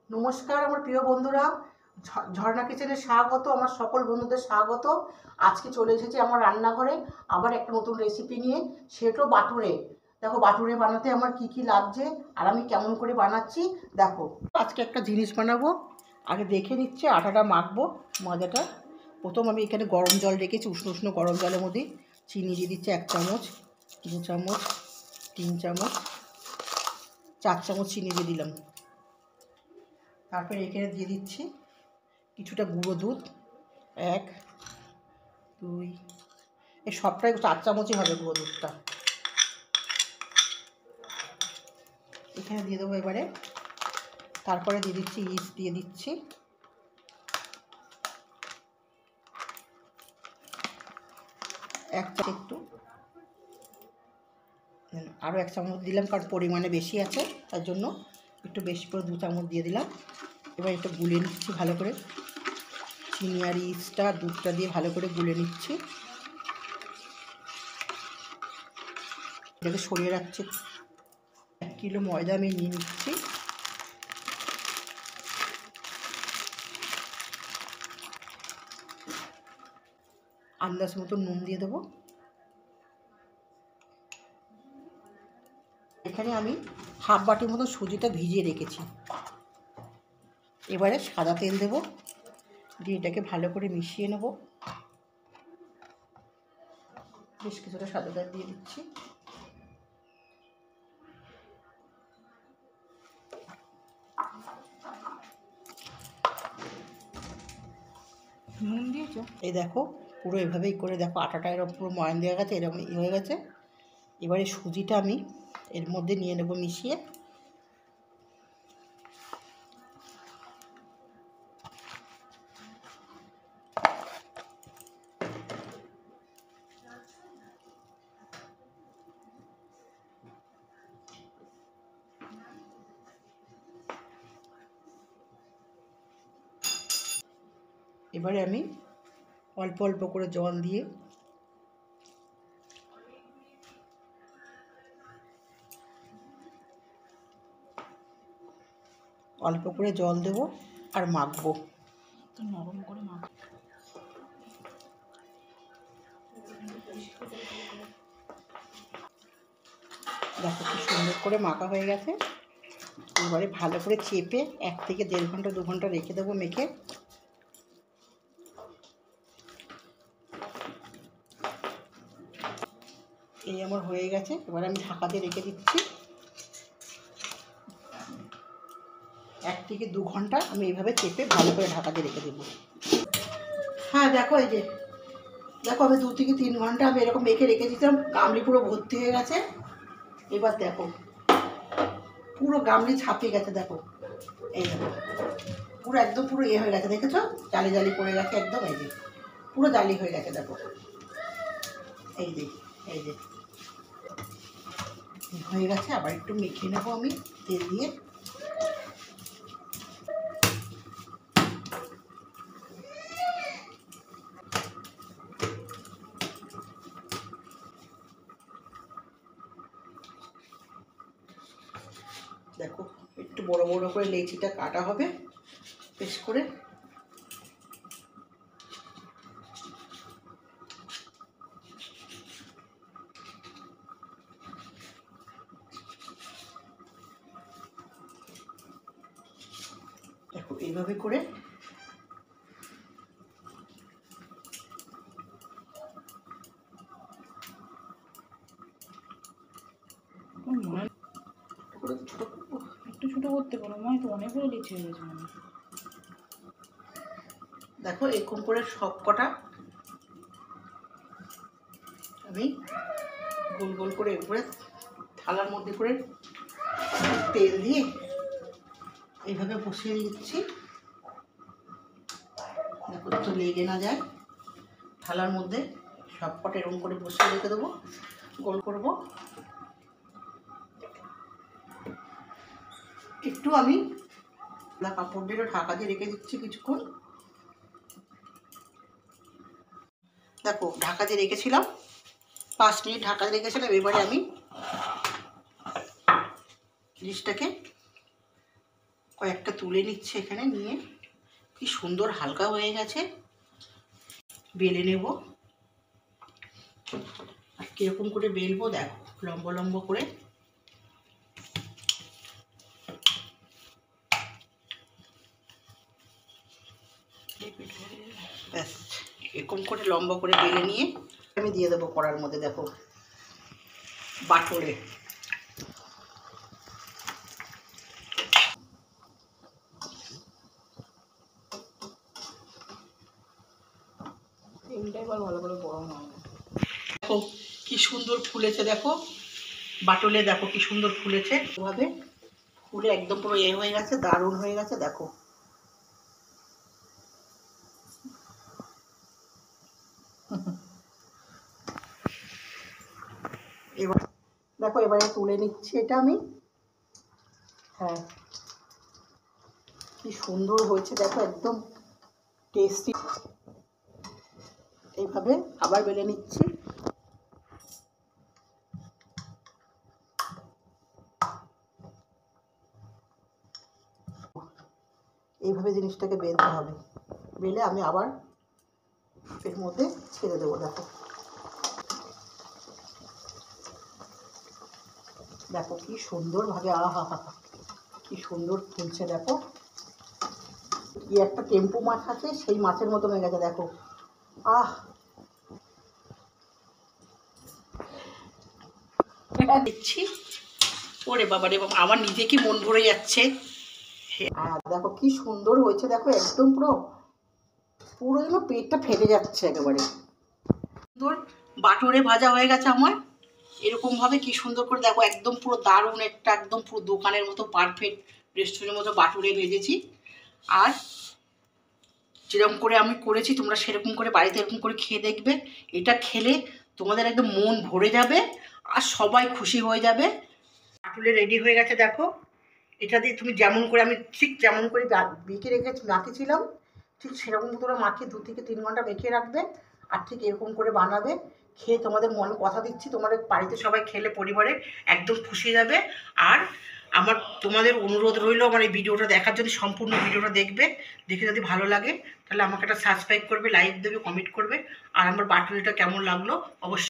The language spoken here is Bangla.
নমস্কার আমার প্রিয় বন্ধুরা, ঝর্ণা কিচেনে স্বাগত। আমার সকল বন্ধুদের স্বাগত। আজকে চলে এসেছি আমার রান্নাঘরে আবার একটা নতুন রেসিপি নিয়ে, সেটাও বাটুরে। দেখো বাটুরে বানাতে আমার কি কি লাগছে আর আমি কেমন করে বানাচ্ছি দেখো। আজকে একটা জিনিস বানাবো, আগে দেখে নিচ্ছে আটাটা মাখবো। ময়দাটা প্রথম আমি এখানে গরম জল রেখেছি, উষ্ণ উষ্ণ গরম জলের মধ্যে চিনি দিয়ে দিচ্ছি 1 চামচ, 2 চামচ, 3 চামচ, 4 চামচ চিনি দিয়ে দিলাম। তারপরে এখানে দিয়ে দিচ্ছি কিছুটা গুঁড়ো দুধ, 1 2 এই সবটাই 4 চামচই হবে গুঁড়ো দুধটা। এখানে দিয়ে দেবো এবারে। তারপরে দিয়ে দিচ্ছি ইস্ট, দিয়ে দিচ্ছি 1 চামচ, একটু আরও 1 চামচ দিলাম কারণ পরিমাণে বেশি আছে, তার জন্য একটু বেশি করে 2 চামচ দিয়ে দিলাম। এবার একটু গুলে নিচ্ছি ভালো করে, চিনি আর ইস্টটা দুধটা দিয়ে ভালো করে গুলে নিচ্ছি। এটাকে সরিয়ে রাখছি। 1 কিলো ময়দা আমি নিয়ে নিচ্ছি। আন্দাজ মতো নুন দিয়ে দেবো। এখানে আমি হাফ বাটির মতো সুজিটা ভিজিয়ে রেখেছি। এবারে সাদা তেল দেবো, দিয়ে এটাকে ভালো করে মিশিয়ে নেব। বেশ কিছুটা সাদা তেল দিয়ে দিচ্ছি। নুন দিয়েছো? এই দেখো পুরো এভাবেই করে দেখো আটাটা এরকম পুরো ময়ান দেওয়া গেছে, এরকম হয়ে গেছে। এবারে সুজিটা আমি এর মধ্যে নিয়ে নেব মিশিয়ে। এবারে আমি অল্প অল্প করে জল দিয়ে দেবো আর মাখবো। তো নরম করে মাখবো। দেখো কি সুন্দর করে মাখা হয়ে গেছে। এবারে ভালো করে চেপে 1 থেকে 1.5 ঘন্টা 2 ঘন্টা রেখে দেবো মেখে। এই আমার হয়ে গেছে। এবার আমি ঢাকা দিয়ে রেখে দিচ্ছি। 1 থেকে 2 ঘন্টা আমি এইভাবে চেপে ভালো করে ঢাকা দিয়ে রেখে দেবো। হ্যাঁ দেখো, এই যে দেখো আমি 2 থেকে 3 ঘন্টা আমি এরকম মেখে রেখে দিতাম। গামলি পুরো ভর্তি হয়ে গেছে। এবার দেখো পুরো গামলি ছাপিয়ে গেছে। দেখো এই দেখো পুরো একদম পুরো হয়ে গেছে, দেখেছো? জালি জালি পড়ে গেছে একদম। এই যে পুরো জালি হয়ে গেছে দেখো। এই যে এই যে হয়ে গেছে। আবার একটু মেখে নেবো আমি তেল দিয়ে। দেখো একটু বড় বড় করে লেচিটা কাটা হবে বেশ করে। দেখো এইভাবে করে একটু ছোট করতে পারো, মনে তো অনেকগুলো লিচি হয়ে গেছে মনে। দেখো এরকম করে সব কটা আমি গোল গোল করে উপরে থালার মধ্যে করে তেল দিয়ে এইভাবে বসিয়ে দিচ্ছি। দেখো তো লেগে না যায়। থালার মধ্যে সব কটা এরকম করে বসিয়ে রেখে দেবো, গোল করব। একটু আমি কাপড় দিয়ে ঢাকা দিয়ে রেখে দিচ্ছি কিছুক্ষণ। দেখো ঢাকা দিয়ে রেখেছিলাম, 5 মিনিট ঢাকা দিয়ে রেখেছিলাম। এবারে আমি জিনিসটাকে কয়েকটা তুলে নিচ্ছে এখানে, নিয়ে কি সুন্দর হালকা হয়ে গেছে। বেলে নেব। আর কিরকম করে বেলবো দেখো, লম্বা লম্বা করে। ব্যাস, এরকম করে লম্বা করে বেলে নিয়ে আমি দিয়ে দেবো কড়ার মধ্যে। দেখো বাটরে তেলটা এবার ভালো করে গরম হয় না। দেখো কি সুন্দর ফুলেছে, দেখো বাটলে দেখো কি সুন্দর ফুলেছে। এভাবে ফুলে একদম পুরো হয়ে গেছে, দারুণ হয়ে গেছে। দেখো এবার দেখো, এবারে তুলে নিচ্ছি এটা আমি। হ্যাঁ, কি সুন্দর হয়েছে দেখো, একদম টেস্টি। এইভাবে আবার বেলে নিচ্ছি। এইভাবে জিনিসটাকে বেলতে হবে। বেলে আমি আবার এর মধ্যে ছেড়ে দেবো। দেখো দেখো কি সুন্দরভাবে, আহা হা, কি সুন্দর ফুলছে। দেখো কি একটা টেম্পু মাছ আছে, সেই মাছের মতো হয়ে গেছে। দেখো আহ, দিচ্ছি। ওরে বাবা রে বাবা, আমার নিজে কি মন ভরে যাচ্ছে। দেখো কি সুন্দর হয়েছে। দেখো একদম পুরো পুরো যেন পেটটা ফেটে যাচ্ছে একেবারে। সুন্দর বাটুরে ভাজা হয়ে গেছে আমার। এরকমভাবে কি সুন্দর করে দেখো, একদম পুরো দারুণ একটা, একদম পুরো দোকানের মতো পারফেক্ট রেস্টুরেন্টের মতো বাটুরে ভেজেছি। আর যেরকম করে আমি করেছি তোমরা সেরকম করে বাড়িতে এরকম করে খেয়ে দেখবে। এটা খেলে তোমাদের একদম মন ভরে যাবে আর সবাই খুশি হয়ে যাবে। বাটুরে রেডি হয়ে গেছে। দেখো এটা দিয়ে তুমি যেমন করে, আমি ঠিক যেমন করে মেখে মাখিয়েছিলাম, ঠিক সেরকম তোমরা মাখিয়ে 2 থেকে 3 ঘন্টা মেখে রাখবে। আর ঠিক এরকম করে বানাবে। খেয়ে তোমাদের মনে কথা দিচ্ছি, তোমাদের বাড়িতে সবাই খেলে পরিবারে একদম খুশি যাবে। আর আমার তোমাদের অনুরোধ রইল আমার এই ভিডিওটা দেখার জন্য, সম্পূর্ণ ভিডিওটা দেখবে। দেখে যদি ভালো লাগে তাহলে আমাকে একটা সাবস্ক্রাইব করবে, লাইক দেবে, কমেন্ট করবে। আর আমার বাটুরিটা কেমন লাগলো অবশ্যই